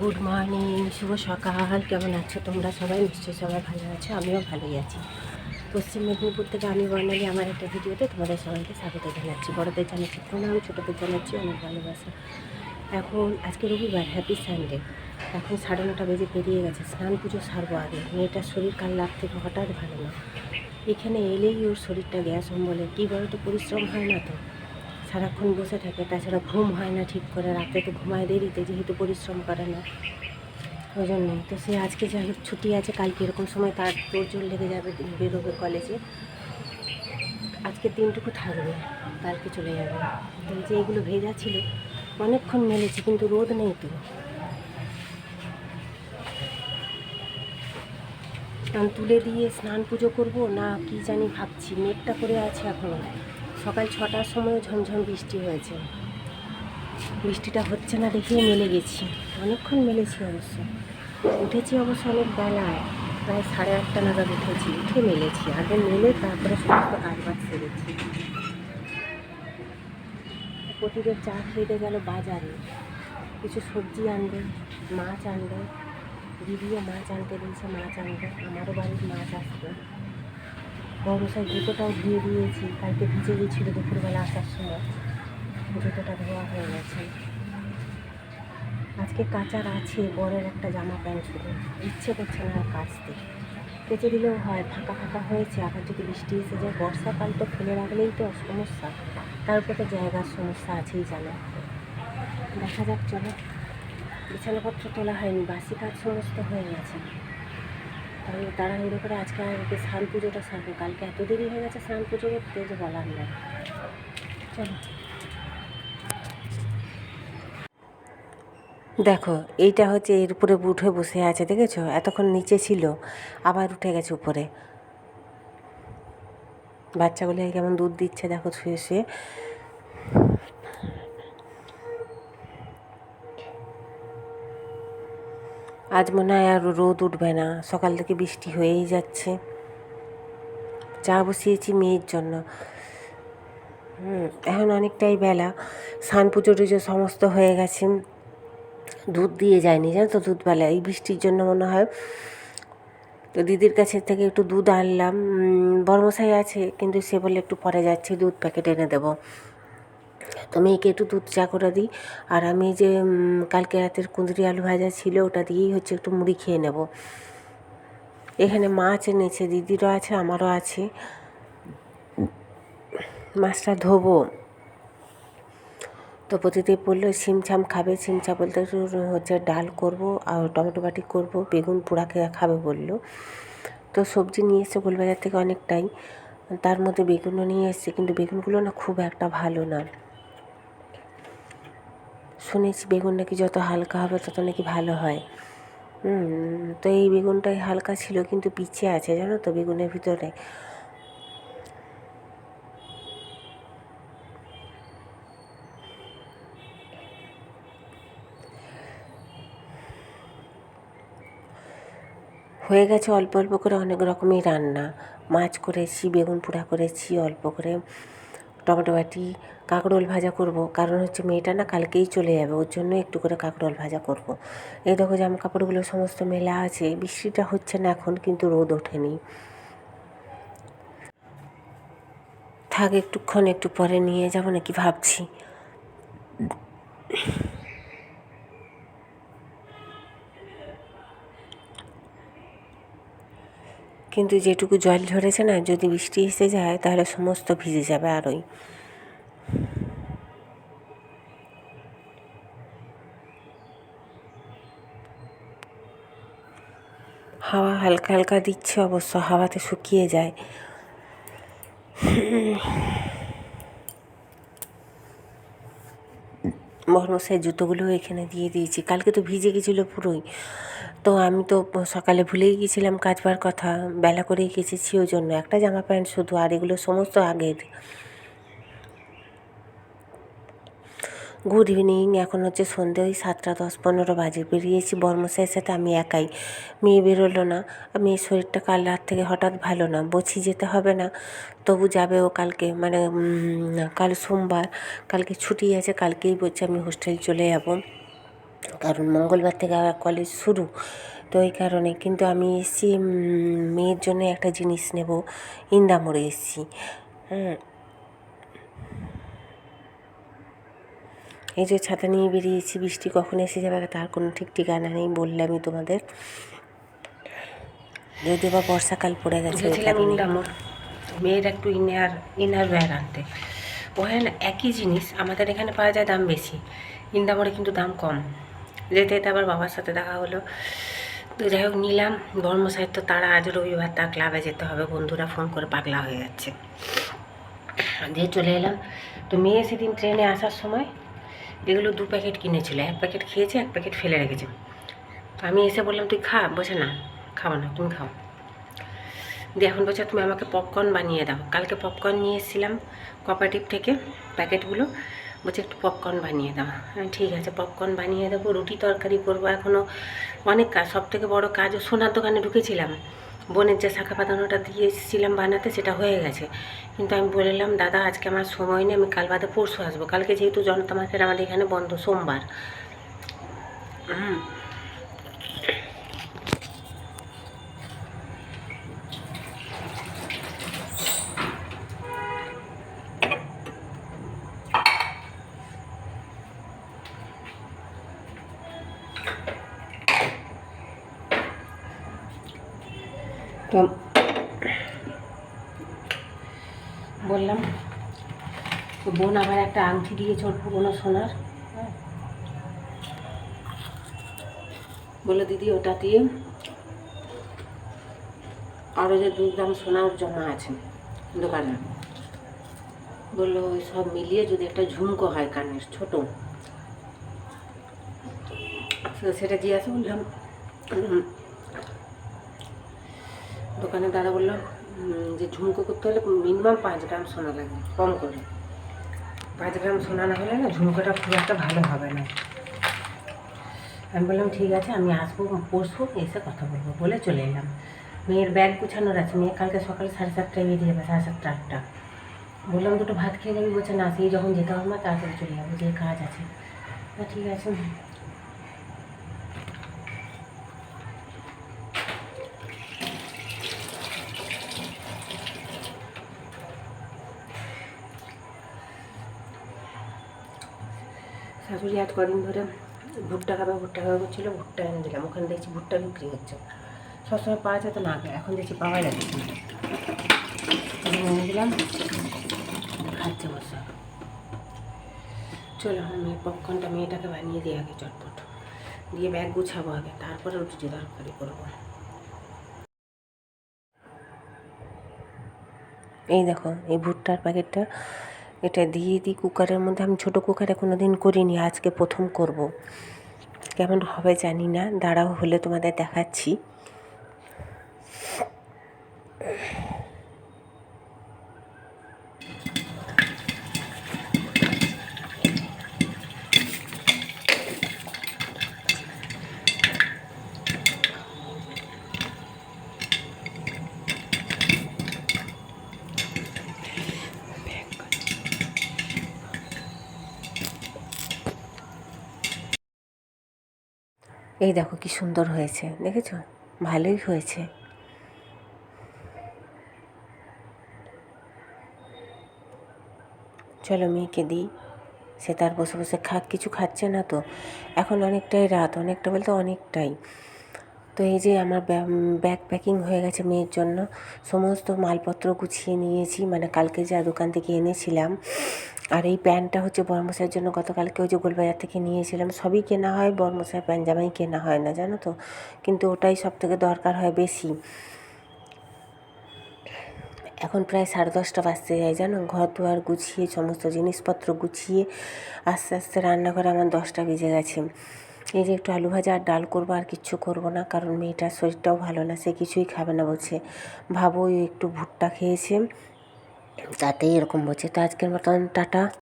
Good morning, শুভ সকাল। কেমন আছো তোমরা সবাই? নিশ্চয়ই সবাই ভালো আছো, আমিও ভালোই আছি। পশ্চিম মেদিনীপুর থেকে আমি বর্ণালী আমার একটা ভিডিওতে তোমাদের সবাইকে স্বাগত জানাচ্ছি। বড়দের জানাচ্ছি প্রণাম, ছোটোদের জানাচ্ছি অনেক ভালোবাসা। এখন আজকে রবিবার, হ্যাপি সানডে। এখন 9:30 বেজে পেরিয়ে গেছে। স্নান পুজো সারবো আগে। মেয়েটার শরীর কাল রাত থেকে হঠাৎ ভালো না। এখানে এলেই ওর শরীরটা গ্যাস অম্বলে, কী বলো তো, পরিশ্রম হয় না তো, সারাক্ষণ বসে থাকে, তাছাড়া ঘুম হয় না ঠিক করে, রাতে তো ঘুমায় দেরিতে, যেহেতু পরিশ্রম করে না ওই জন্যই তো। সে আজকে যাই হোক ছুটি আছে, কালকে এরকম সময় তার তোড়জোড় লেগে যাবে, বেরোবে কলেজে। আজকের দিনটুকু থাকবে, কালকে চলে যাবে। তো যে এগুলো ভেজা ছিল অনেকক্ষণ মেলেছি, কিন্তু রোদ নেই তো। তুলে দিয়ে স্নান পুজো করব না কি জানি ভাবছি। মেঘটা করে আছে এখনও। সকাল 6টার সময় ঝমঝম বৃষ্টি হয়েছে। বৃষ্টিটা হচ্ছে না দেখেই মেলে গেছি, অনেকক্ষণ মেলেছি অবশ্য। উঠেছি অবশ্য অনেক বেলায়, প্রায় 8:30 নাগাদ উঠেছি। উঠে মেলেছি, আগে মেলে তারপরে সমস্ত কাজবাজ সেরেছি। প্রতিদের চা খেতে গেল বাজারে, কিছু সবজি আনবে, মাছ আনবে। দিদিও মাছ আনতে দিয়েছে, মাছ আনবে। আমারও বাড়ির মাছ আসবে। বড়মশাই জুতোটাও ধুয়ে দিয়েছি, কালকে ভিজে গিয়েছিলো দুপুরবেলা আসার সময়। জুতোটা ধোয়া হয়ে গেছে। আজকে কাচার আছে বরের একটা জামা প্যান্ট, শুধু ইচ্ছে করছে না আর কাচতে। কেচে দিলেও হয়, ফাঁকা ফাঁকা হয়েছে। আবার যদি বৃষ্টি এসে যায়, বর্ষাকাল তো, ফেলে রাখলেই তো সমস্যা। তারপর তো জায়গার সমস্যা আছেই জানো। দেখা যাক, চলো। বিছানাপত্র তোলা হয়নি, বাসি কাজ সমস্ত হয়ে গেছে। তাই তাড়াহুড়ো করে আজকে আর স্নান পুজোটা সারবো। কালকে এত দেরি হয়ে গেছে স্নান পুজো করতে যে বলার নয়। চলো। দেখো, এইটা হচ্ছে এর উপরে উঠে বসে আছে, দেখেছো? এতক্ষণ নিচে ছিল, আবার উঠে গেছে উপরে। বাচ্চাগুলো কেমন দুধ দিচ্ছে দেখো, শুয়ে শুয়ে। আজ মনে হয় আর রোদ উঠবে না, সকাল থেকে বৃষ্টি হয়েই যাচ্ছে। চা বসিয়েছি মেয়ের জন্য। এখন অনেকটাই বেলা, স্নান পুজো টুজো সমস্ত হয়ে গেছে। দুধ দিয়ে যায়নি জানো তো দুধবেলা, এই বৃষ্টির জন্য মনে হয়। তো দিদির কাছে থেকে একটু দুধ আনলাম। বর্মশাই আছে, কিন্তু সে বলে একটু পরে যাচ্ছি, দুধ প্যাকেট এনে দেবো। তো মেয়েকে একটু দুধ চা করে দিই। আর আমি যে কালকে রাতের কুঁদরি আলু ভাজা ছিল, ওটা দিয়েই হচ্ছে একটু মুড়ি খেয়ে নেব। এখানে মাছ এনেছে, দিদিরও আছে আমারও আছে। মাছটা ধোবো। তো প্রতিদেব বললো সিমছাম খাবে, সিমছা বলতে একটু হচ্ছে ডাল করব আর টমেটো বাটি করব, বেগুন পোড়াকে খাবে বললো। তো সবজি নিয়ে এসছে গোলবাজার থেকে অনেকটাই, তার মধ্যে বেগুনও নিয়ে এসছে, কিন্তু বেগুনগুলো না খুব একটা ভালো না। শুনেছি বেগুন নাকি যত হালকা হবে তত নাকি ভালো হয়। তো এই বেগুনটাই হালকা ছিল, কিন্তু পিছে আছে জানো তো বেগুনের ভিতরে। হয়ে গেছে অল্প অল্প করে অনেক রকমই রান্না। মাছ করেছি, বেগুন পোড়া করেছি, অল্প করে টমেটো বাটি, কাঁকরোল ভাজা করব। কারণ হচ্ছে মেয়েটা না কালকেই চলে যাবে, ওর জন্য একটু করে কাঁকরোল ভাজা করব। এই দেখো জামা কাপড়গুলো সমস্ত মেলা আছে, বৃষ্টিটা হচ্ছে না এখন, কিন্তু রোদ ওঠেনি। থাক, একটুক্ষণ একটু পরে নিয়ে যাব নাকি ভাবছি। কিন্তু যেটুকু জল ঝরেছে না, যদি বৃষ্টি এসে যায় তাহলে সমস্ত ভিজে যাবে আরই। হাওয়া হালকা হালকা দিচ্ছে, অবশ্য হাওয়াতে শুকিয়ে যায়। বর্মশাই জুতোগুলো এখানে দিয়ে দিয়েছি, কালকে তো ভিজে গেছিলো পুরোই। তো আমি তো সকালে ভুলেই গেছিলাম কাচবার কথা, বেলা করেই কেচেছি, ওই জন্য একটা জামা প্যান্ট শুধু, আর এগুলো সমস্ত আগের। Good evening. এখন হচ্ছে সন্ধ্যে ওই 7:10-15 বাজে। বেরিয়েছি বর্মশাইয়ের সাথে, আমি একাই। মেয়ে বেরোলো না, মেয়ের শরীরটা কাল রাত থেকে হঠাৎ ভালো না, বছি যেতে হবে না, তবু যাবে ও কালকে, মানে কাল সোমবার, কালকে ছুটি আছে, কালকেই বলছে আমি হোস্টেল চলে যাব। কারণ মঙ্গলবার থেকে আবার কলেজ শুরু, তো ওই কারণে। কিন্তু আমি এসেছি মেয়ের জন্য একটা জিনিস নেব, ইন্দামোড়ে এসেছি। হ্যাঁ, এই যে ছাতা নিয়ে বেরিয়েছি, বৃষ্টি কখন এসে যাবে তার কোনো ঠিক ঠিকানা নেই, বললামই তোমাদের। যদিও বা বর্ষাকাল পড়ে গেছে। গেছিলাম ইন্দামোড় মেয়ের একটু ইনারওয়্যার আনতে। ওখানে না একই জিনিস আমাদের এখানে পাওয়া যায়, দাম বেশি, ইন্দামোড়ে কিন্তু দাম কম। যেতে যেতে আবার বাবার সাথে দেখা হলো, তো যাই হোক নিলাম। বর্মশাইয়ের তো তারা আজ রবিবার, তার ক্লাবে যেতে হবে, বন্ধুরা ফোন করে পাগলা হয়ে যাচ্ছে, দিয়ে চলে এলাম। তো মেয়ে সেদিন ট্রেনে আসার সময় এগুলো 2 প্যাকেট কিনেছিল, 1 প্যাকেট খেয়েছে, 1 প্যাকেট ফেলে রেখেছে। তো আমি এসে বললাম তুই খা, বলছে না খাবো না, তুমি খাও। দিয়ে এখন বলছে তুমি আমাকে পপকর্ন বানিয়ে দাও। কালকে পপকর্ন নিয়ে এসেছিলাম কোঅপারেটিভ থেকে প্যাকেটগুলো, বলছে একটু পপকর্ন বানিয়ে দাও। হ্যাঁ ঠিক আছে, পপকর্ন বানিয়ে দেবো। রুটি তরকারি করবো, এখনও অনেক কাজ। সবথেকে বড় কাজ, সোনার দোকানে ঢুকেছিলাম, বোনের যে শাখা পাতানোটা দিয়ে এসেছিলাম বানাতে, সেটা হয়ে গেছে। কিন্তু আমি বললাম দাদা আজকে আমার সময় নেই, আমি কাল বাদে পরশু আসবো। কালকে যেহেতু জনতা মার্কেট আমাদের এখানে বন্ধ, সোমবার। তো বললাম, তো বোন আবার একটা আংটি দিয়েছে ওর পুরোনো সোনার। হ্যাঁ, বলে দিদি ওটা দিয়ে আরও যে 2 গ্রাম সোনার জমা আছে দোকানে, বললো ওই সব মিলিয়ে যদি একটা ঝুমকো হয় কানের ছোট, সেটা জিজ্ঞাসা বললাম। দোকানের দাদা বললো যে ঝুমকো করতে হলে মিনিমাম 5 গ্রাম সোনা লাগবে, কম করে 5 গ্রাম সোনা না হলে না ঝুমকোটা খুব একটা ভালো হবে না। আমি বললাম ঠিক আছে, আমি আসবো পরশু, এসে কথা বলবো, বলে চলে এলাম। মেয়ের ব্যাগ গুছানোর আছে, মেয়ে কালকে সকালে 7:30টায় বেরিয়ে যাবে, 7:30 8টা। বললাম দুটো ভাত খেয়ে যাবি, বলছে না সেই যখন যেতে হবে না তাড়াতাড়ি চলে যাবো, যে কাজ আছে। ঠিক আছে। শাশুড়ি আজ কদিন ধরে ভুট্টা খাবে করছিলো, ভুট্টা এনে দিলাম। ওখানে দেখছি ভুট্টা বিক্রি হচ্ছে, সবসময় পাওয়া যেত না, এখন দেখছি পাওয়া যাচ্ছে। এনে দিলাম, খাচ্ছে বসে। চলো আমি পপকর্নটা মেয়েটাকে বানিয়ে দিই আগে চটপট, দিয়ে ব্যাগ গুছাবো আগে, তারপরে রুটি তরকারি করবো। এই দেখো এই ভুট্টার প্যাকেটটা, এটা দিয়ে দিই কুকারের মধ্যে। আমি ছোটো কুকারে কোনো দিন করিনি, আজকে প্রথম করব। কেমন হবে জানি না, দাঁড়াও হলে তোমাদের দেখাচ্ছি। এই দেখো কি সুন্দর হয়েছে, দেখেছো? ভালোই হয়েছে। চলো মেয়েকে দিই, সে তার বসে বসে খাক, কিছু খাচ্ছে না তো। এখন অনেকটাই রাত, অনেকটা বলতে অনেকটাই। তো এই যে আমার ব্যাগ প্যাকিং হয়ে গেছে মেয়ের জন্য, সমস্ত মালপত্র গুছিয়ে নিয়েছি, মানে কালকে যা দোকান থেকে এনেছিলাম। আর এই প্যান্টটা হচ্ছে বর্মশাইয়ের জন্য, গতকালকে ওই যে গোলবাজার থেকে নিয়েছিলাম। সবই কেনা হয়, বর্মশাই প্যান্ট জামাই কেনা হয় না জানো তো, কিন্তু ওটাই সব থেকে দরকার হয় বেশি। এখন প্রায় 10:30 বাজতে যায় জানো, ঘর দুয়ার গুছিয়ে সমস্ত জিনিসপত্র গুছিয়ে আস্তে আস্তে রান্নাঘরে আমার 10টা বেজে গেছে। এই যে একটু আলু ভাজা আর ডাল করবো, আর কিচ্ছু করবো না, কারণ মেয়েটার শরীরটাও ভালো না, সে কিছুই খাবে না বলছে। ভাবো একটু ভুট্টা খেয়েছে, তাতেই এরকম বলছে। তো আজকের মতন টাটা।